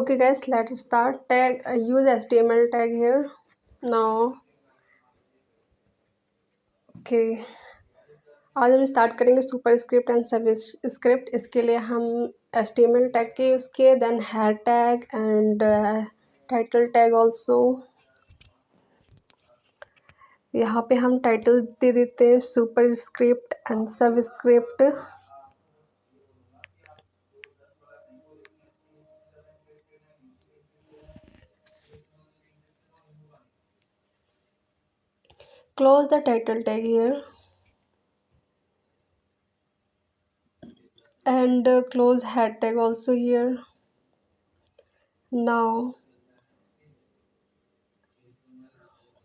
Okay guys, let's start. Tag, use HTML tag here now. Okay, आज हम start करेंगे superscript and subscript. इसके लिए हम HTML टैग के यूज़ किए, then head tag and title tag also. यहाँ पे हम टाइटल दे देते हैं superscript and subscript. Close the title tag here and close head tag also here. Now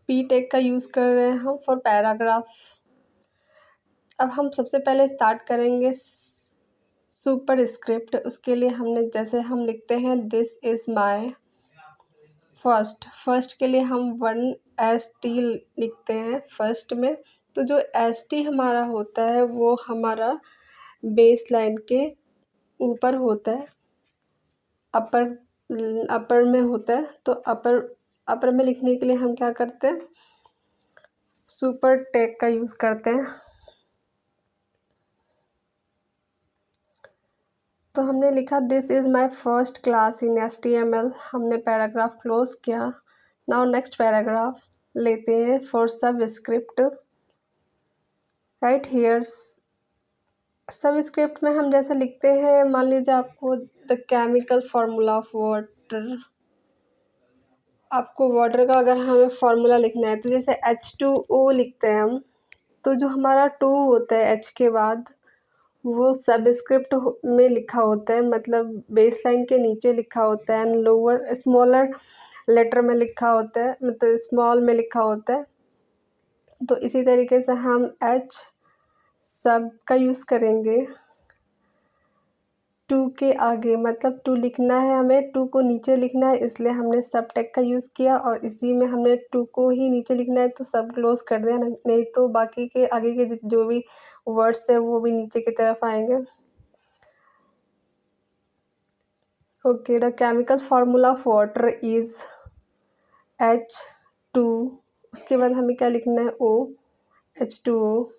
P tag का यूज़ कर रहे हैं हम फॉर पैराग्राफ। अब हम सबसे पहले स्टार्ट करेंगे सुपर स्क्रिप्ट। उसके लिए हमने जैसे हम लिखते हैं दिस इज़ माय फर्स्ट के लिए हम 1ST लिखते हैं फर्स्ट में। तो जो ST हमारा होता है वो हमारा बेस लाइन के ऊपर होता है, अपर में होता है। तो अपर में लिखने के लिए हम क्या करते हैं, सुपर टैग का यूज़ करते हैं। तो हमने लिखा this is my first class in HTML। हमने पैराग्राफ क्लोज किया। नाउ नेक्स्ट पैराग्राफ लेते हैं फॉर सब स्क्रिप्ट। राइट हियर सब स्क्रिप्ट में हम जैसे लिखते हैं, मान लीजिए आपको the chemical formula of water, आपको वाटर का अगर हमें फार्मूला लिखना है तो जैसे H2O लिखते हैं हम। तो जो हमारा 2 होता है H के बाद वो सब स्क्रिप्ट में लिखा होता है, मतलब बेस लाइन के नीचे लिखा होता है एंड लोअर स्मॉलर लेटर में लिखा होता है, मतलब स्मॉल में लिखा होता है। तो इसी तरीके से हम H सब का यूज़ करेंगे 2 के आगे, मतलब 2 लिखना है हमें, 2 को नीचे लिखना है, इसलिए हमने सब टैग का यूज़ किया। और इसी में हमने 2 को ही नीचे लिखना है तो सब क्लोज कर दिया, नहीं तो बाकी के आगे के जो भी वर्ड्स है वो भी नीचे की तरफ आएंगे। Okay, the chemical formula of water is H2। उसके बाद हमें क्या लिखना है, O, H2O।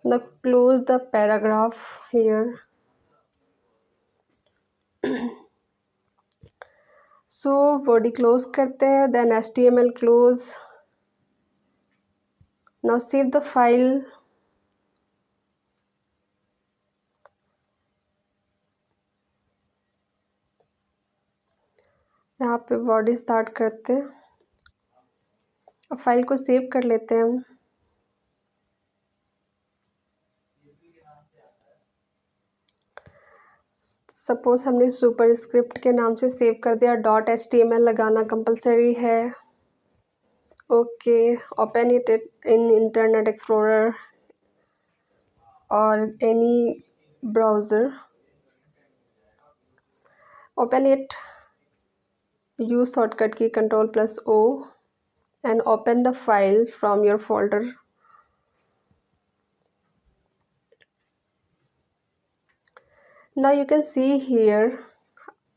now close the paragraph here। So body close करते हैं, then HTML close. Now save the file. यहाँ पे बॉडी स्टार्ट करते हैं और फाइल को सेव कर लेते हैं हम। सपोज हमने सुपर स्क्रिप्ट के नाम से सेव कर दिया, .html लगाना कंपलसरी है। Okay, open it in Internet Explorer और any browser. Open it, use shortcut key Ctrl+O and open the file from your folder। Now you can see here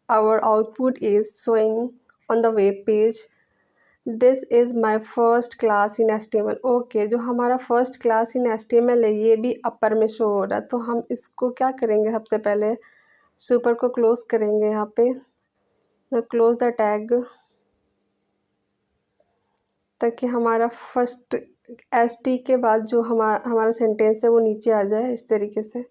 our output is showing on the web page, this is my first class in HTML। Okay, जो हमारा first class in HTML है ये भी अपर में show हो रहा है। तो हम इसको क्या करेंगे, सबसे पहले सुपर को क्लोज करेंगे। यहाँ पे क्लोज द टैग, ताकि हमारा फर्स्ट ST के बाद जो हमारा सेंटेंस है वो नीचे आ जाए इस तरीके से।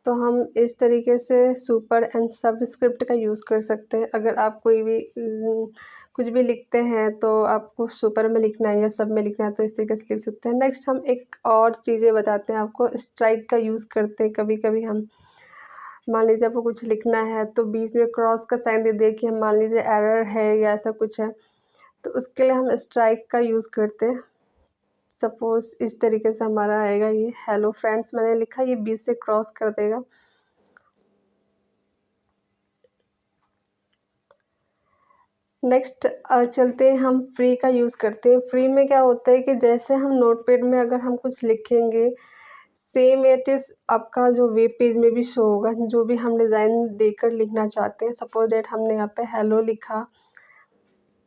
तो हम इस तरीके से सुपर एंड सब स्क्रिप्ट का यूज़ कर सकते हैं। अगर आप कोई भी कुछ भी लिखते हैं तो आपको सुपर में लिखना है या सब में लिखना है तो इस तरीके से लिख सकते हैं। नेक्स्ट हम एक और चीज़ें बताते हैं आपको, स्ट्राइक का यूज़ करते हैं। कभी कभी हम मान लीजिए आपको कुछ लिखना है तो बीच में क्रॉस का साइन दे दिया कि हम मान लीजिए एरर है या ऐसा कुछ है, तो उसके लिए हम स्ट्राइक का यूज़ करते हैं। सपोज इस तरीके से हमारा आएगा, ये हेलो फ्रेंड्स मैंने लिखा, ये बीच से क्रॉस कर देगा। नेक्स्ट चलते हैं, हम फ्री का यूज़ करते हैं। फ्री में क्या होता है कि जैसे हम नोटपैड में अगर हम कुछ लिखेंगे सेम इट इज़ आपका जो वेब पेज में भी शो होगा, जो भी हम डिज़ाइन देकर लिखना चाहते हैं। सपोज दैट हमने यहाँ पे हेलो लिखा,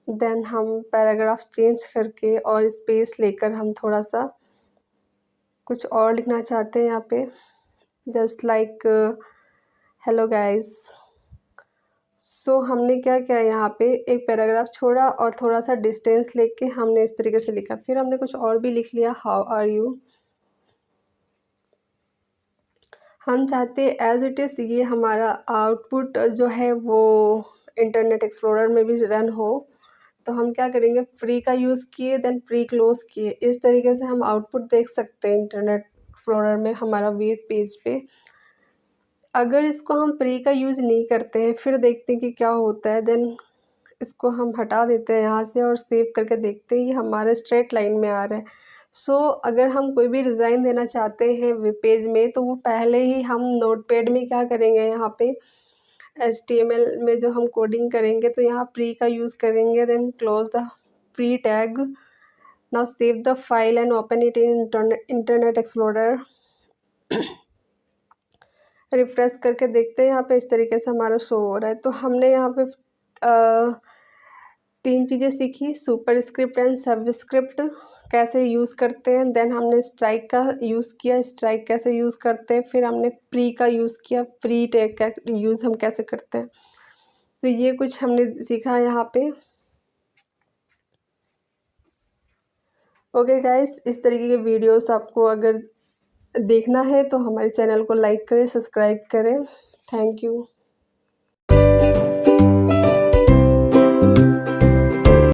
देन हम पैराग्राफ चेंज करके और स्पेस लेकर हम थोड़ा सा कुछ और लिखना चाहते हैं यहाँ पे, जस्ट लाइक हेलो गाइस। सो हमने क्या किया, यहाँ पे एक पैराग्राफ छोड़ा और थोड़ा सा डिस्टेंस लेके हमने इस तरीके से लिखा। फिर हमने कुछ और भी लिख लिया, हाउ आर यू। हम चाहते एज इट इज़ ये हमारा आउटपुट जो है वो इंटरनेट एक्सप्लोरर में भी रन हो। तो हम क्या करेंगे, फ्री का यूज़ किए, देन फ्री क्लोज किए। इस तरीके से हम आउटपुट देख सकते हैं इंटरनेट एक्सप्लोरर में हमारा वेब पेज पे। अगर इसको हम प्री का यूज़ नहीं करते हैं, फिर देखते हैं कि क्या होता है, देन इसको हम हटा देते हैं यहाँ से और सेव करके देखते हैं ये हमारे स्ट्रेट लाइन में आ रहा है। सो अगर हम कोई भी डिज़ाइन देना चाहते हैं वेब पेज में, तो वो पहले ही हम नोटपैड में क्या करेंगे, यहाँ पे HTML में जो हम कोडिंग करेंगे तो यहाँ प्री का यूज़ करेंगे, then close the pre tag. Now save the file and open it in Internet Explorer. Refresh करके देखते हैं, यहाँ पे इस तरीके से हमारा शो हो रहा है। तो हमने यहाँ पे 3 चीज़ें सीखी, सुपर स्क्रिप्ट एंड सबस्क्रिप्ट कैसे यूज़ करते हैं। देन हमने स्ट्राइक का यूज़ किया, स्ट्राइक कैसे यूज़ करते हैं। फिर हमने प्री का यूज़ किया, प्री टैग का यूज़ हम कैसे करते हैं। तो ये कुछ हमने सीखा यहाँ पे। ओके गाइस, इस तरीके के वीडियोस आपको अगर देखना है तो हमारे चैनल को लाइक करें, सब्सक्राइब करें। Thank you.